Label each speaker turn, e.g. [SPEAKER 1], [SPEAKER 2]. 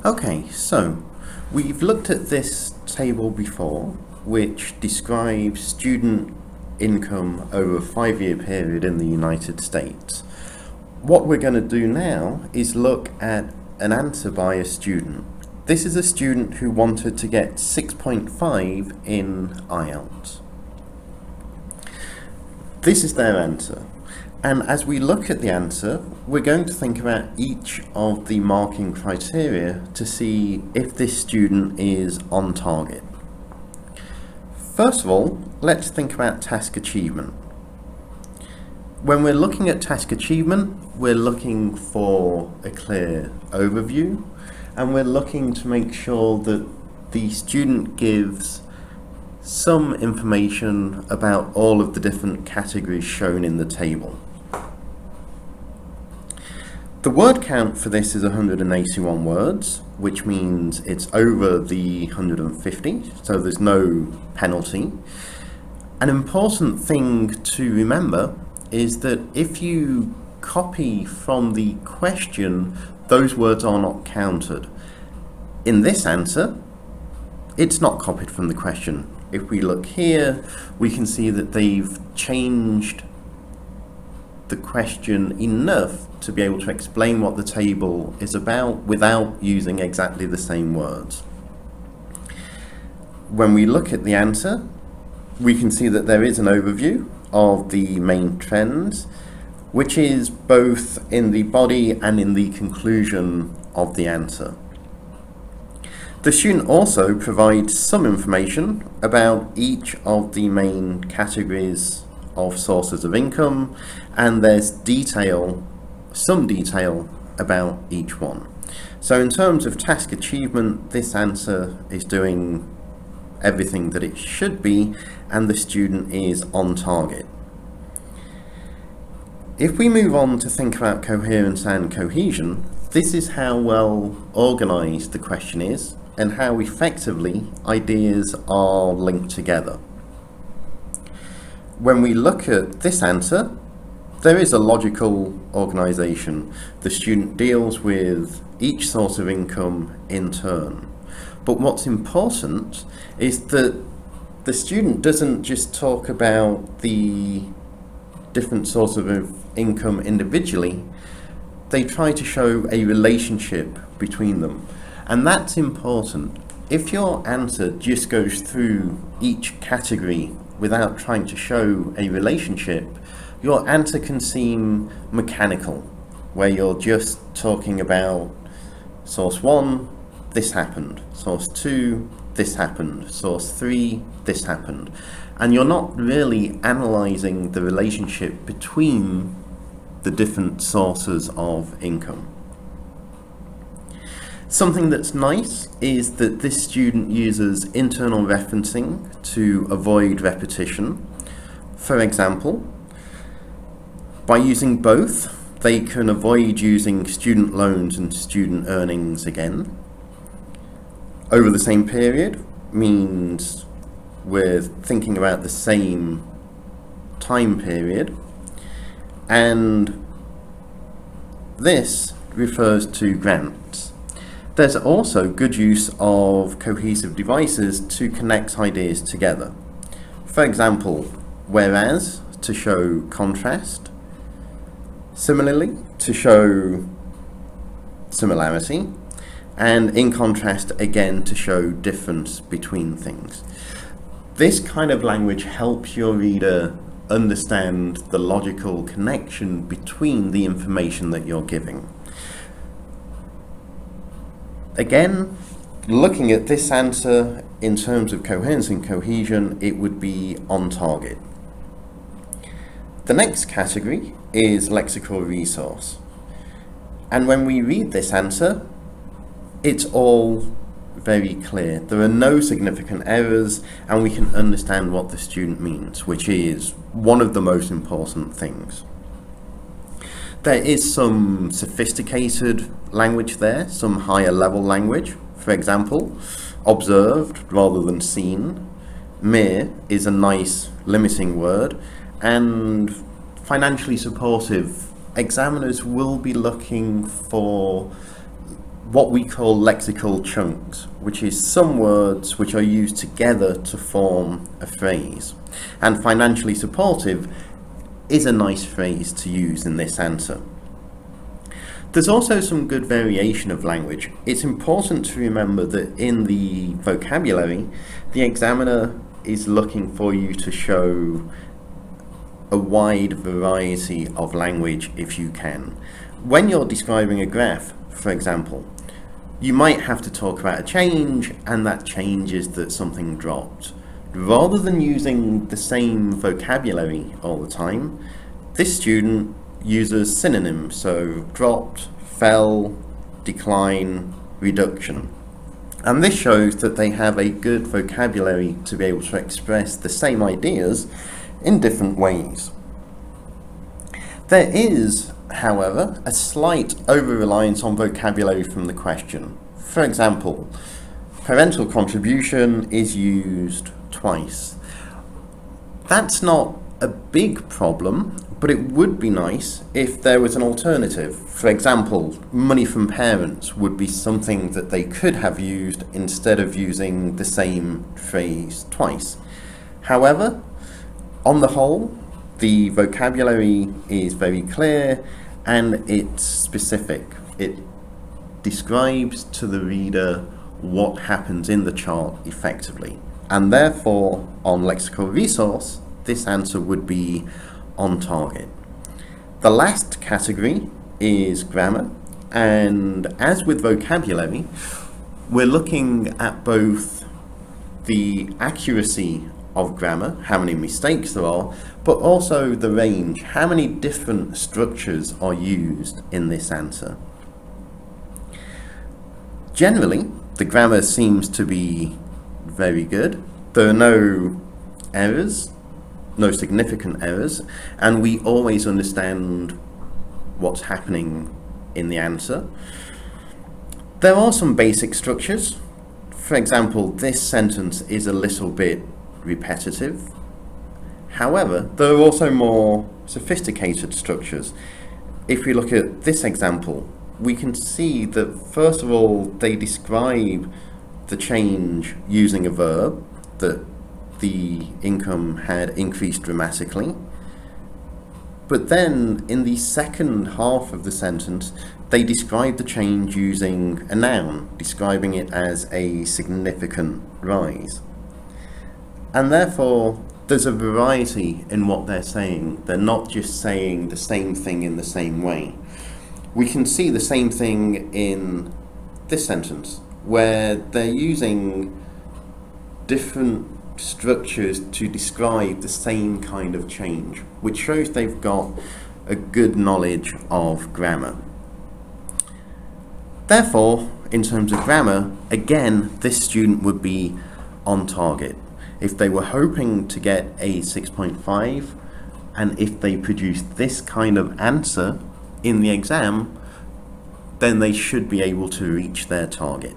[SPEAKER 1] Okay, so we've looked at this table before, which describes student income over a 5-year period in the United States. What we're going to do now is look at an answer by a student. This is a student who wanted to get 6.5 in IELTS. This is their answer. And as we look at the answer, we're going to think about each of the marking criteria to see if this student is on target. First of all, let's think about task achievement. When we're looking at task achievement, we're looking for a clear overview, and we're looking to make sure that the student gives some information about all of the different categories shown in the table. The word count for this is 181 words, which means it's over the 150, so there's no penalty. An important thing to remember is that if you copy from the question, those words are not counted. In this answer, it's not copied from the question. If we look here, we can see that they've changed the question enough to be able to explain what the table is about without using exactly the same words. When we look at the answer, we can see that there is an overview of the main trends, which is both in the body and in the conclusion of the answer. The student also provides some information about each of the main categories of sources of income, and there's some detail about each one. So in terms of task achievement, this answer is doing everything that it should be, and the student is on target. If we move on to think about coherence and cohesion, this is how well organized the question is and how effectively ideas are linked together. When we look at this answer, there is a logical organization. The student deals with each source of income in turn. But what's important is that the student doesn't just talk about the different sources of income individually, they try to show a relationship between them. And that's important. If your answer just goes through each category without trying to show a relationship, your answer can seem mechanical, where you're just talking about source 1, this happened, source 2, this happened, source 3, this happened, and you're not really analysing the relationship between the different sources of income. Something that's nice is that this student uses internal referencing to avoid repetition. For example, by using both, they can avoid using student loans and student earnings again. Over the same period means we're thinking about the same time period, and this refers to grants. There's also good use of cohesive devices to connect ideas together. For example, whereas to show contrast, similarly to show similarity, and in contrast again to show difference between things. This kind of language helps your reader understand the logical connection between the information that you're giving. Again, looking at this answer in terms of coherence and cohesion, it would be on target. The next category is lexical resource. And when we read this answer, it's all very clear. There are no significant errors, and we can understand what the student means, which is one of the most important things. There is some sophisticated language there, some higher level language. For example, observed rather than seen. Mere is a nice limiting word, and financially supportive. Examiners will be looking for what we call lexical chunks, which is some words which are used together to form a phrase. And financially supportive is a nice phrase to use in this answer. There's also some good variation of language. It's important to remember that in the vocabulary, the examiner is looking for you to show a wide variety of language if you can. When you're describing a graph, for example, you might have to talk about a change, and that change is that something dropped. Rather than using the same vocabulary all the time, this student uses synonyms, so dropped, fell, decline, reduction. And this shows that they have a good vocabulary to be able to express the same ideas in different ways. There is, however, a slight over-reliance on vocabulary from the question. For example, parental contribution is used twice. That's not a big problem, but it would be nice if there was an alternative. For example, money from parents would be something that they could have used instead of using the same phrase twice. However, on the whole, the vocabulary is very clear and it's specific. It describes to the reader what happens in the chart effectively. And therefore, on lexical resource, this answer would be on target. The last category is grammar, and as with vocabulary, we're looking at both the accuracy of grammar, how many mistakes there are, but also the range, how many different structures are used in this answer. Generally, the grammar seems to be very good. There are no errors, no significant errors, and we always understand what's happening in the answer. There are some basic structures. For example, this sentence is a little bit repetitive. However, there are also more sophisticated structures. If we look at this example, we can see that first of all they describe the change using a verb, that the income had increased dramatically. But then in the second half of the sentence, they describe the change using a noun, describing it as a significant rise. And therefore, there's a variety in what they're saying. They're not just saying the same thing in the same way. We can see the same thing in this sentence, where they're using different structures to describe the same kind of change, which shows they've got a good knowledge of grammar. Therefore, in terms of grammar, again, this student would be on target. If they were hoping to get a 6.5, and if they produced this kind of answer in the exam, then they should be able to reach their target.